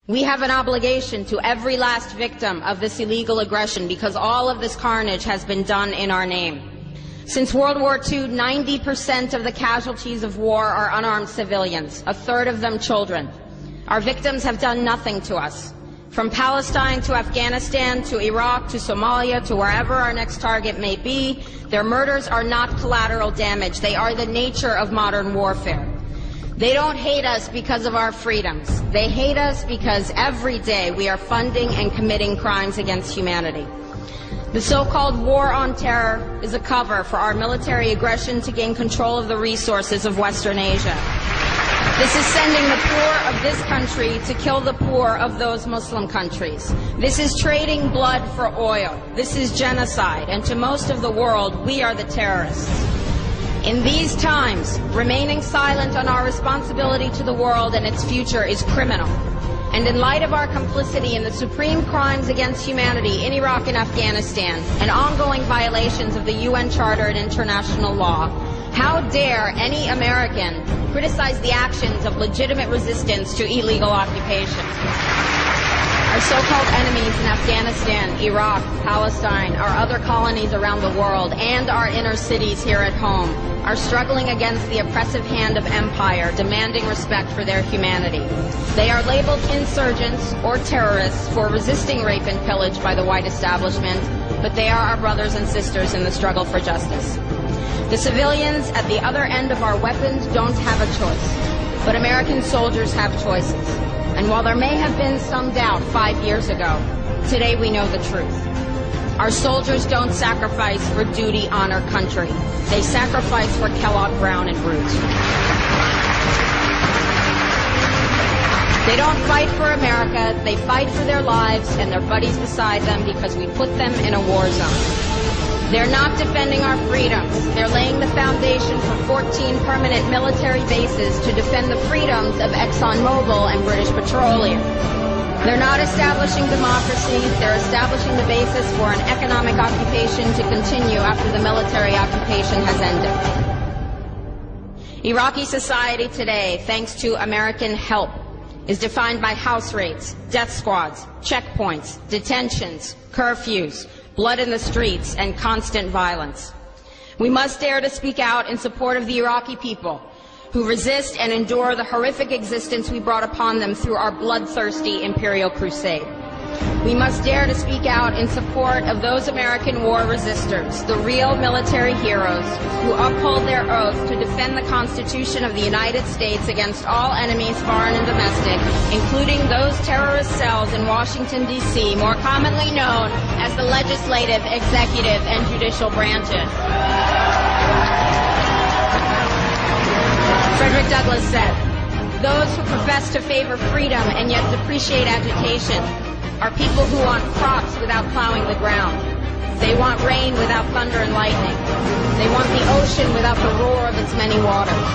We have an obligation to every last victim of this illegal aggression because all of this carnage has been done in our name. Since World War II, 90% of the casualties of war are unarmed civilians, a third of them children. Our victims have done nothing to us. From Palestine to Afghanistan to Iraq to Somalia to wherever our next target may be, their murders are not collateral damage. They are the nature of modern warfare. They don't hate us because of our freedoms. They hate us because every day we are funding and committing crimes against humanity. The so-called war on terror is a cover for our military aggression to gain control of the resources of Western Asia. This is sending the poor of this country to kill the poor of those Muslim countries. This is trading blood for oil. This is genocide, and to most of the world, we are the terrorists. In these times, remaining silent on our responsibility to the world and its future is criminal. And in light of our complicity in the supreme crimes against humanity in Iraq and Afghanistan and ongoing violations of the UN Charter and international law, how dare any American criticize the actions of legitimate resistance to illegal occupation? Our so-called enemies in Afghanistan, Iraq, Palestine, our other colonies around the world, and our inner cities here at home are struggling against the oppressive hand of empire, demanding respect for their humanity. They are labeled insurgents or terrorists for resisting rape and pillage by the white establishment, but they are our brothers and sisters in the struggle for justice. The civilians at the other end of our weapons don't have a choice, but American soldiers have choices. And while there may have been some doubt 5 years ago, today we know the truth. Our soldiers don't sacrifice for duty, honor, country. They sacrifice for Kellogg, Brown, and Root. They don't fight for America, they fight for their lives and their buddies beside them because we put them in a war zone. They're not defending our freedoms. They're laying the foundation for 14 permanent military bases to defend the freedoms of ExxonMobil and British Petroleum. They're not establishing democracy. They're establishing the basis for an economic occupation to continue after the military occupation has ended. Iraqi society today, thanks to American help, is defined by house raids, death squads, checkpoints, detentions, curfews, blood in the streets, and constant violence. We must dare to speak out in support of the Iraqi people who resist and endure the horrific existence we brought upon them through our bloodthirsty imperial crusade. We must dare to speak out in support of those American war resistors, the real military heroes who uphold their oath to defend the Constitution of the United States against all enemies, foreign and domestic, including those terrorist cells in Washington, D.C., more commonly known as the legislative, executive, and judicial branches. Frederick Douglass said, "Those who profess to favor freedom and yet depreciate agitation are people who want crops without plowing the ground. They want rain without thunder and lightning. They want the ocean without the roar of its many waters."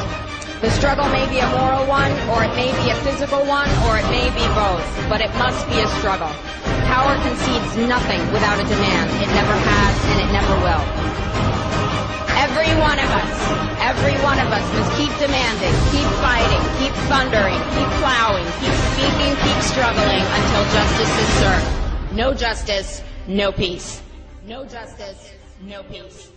The struggle may be a moral one, or it may be a physical one, or it may be both, but it must be a struggle. Power concedes nothing without a demand. It never has, and it never will. Every one of us must keep demanding, keep fighting, keep thundering, keep plowing, keep speaking, keep struggling until justice is served. No justice, no peace. No justice, no peace.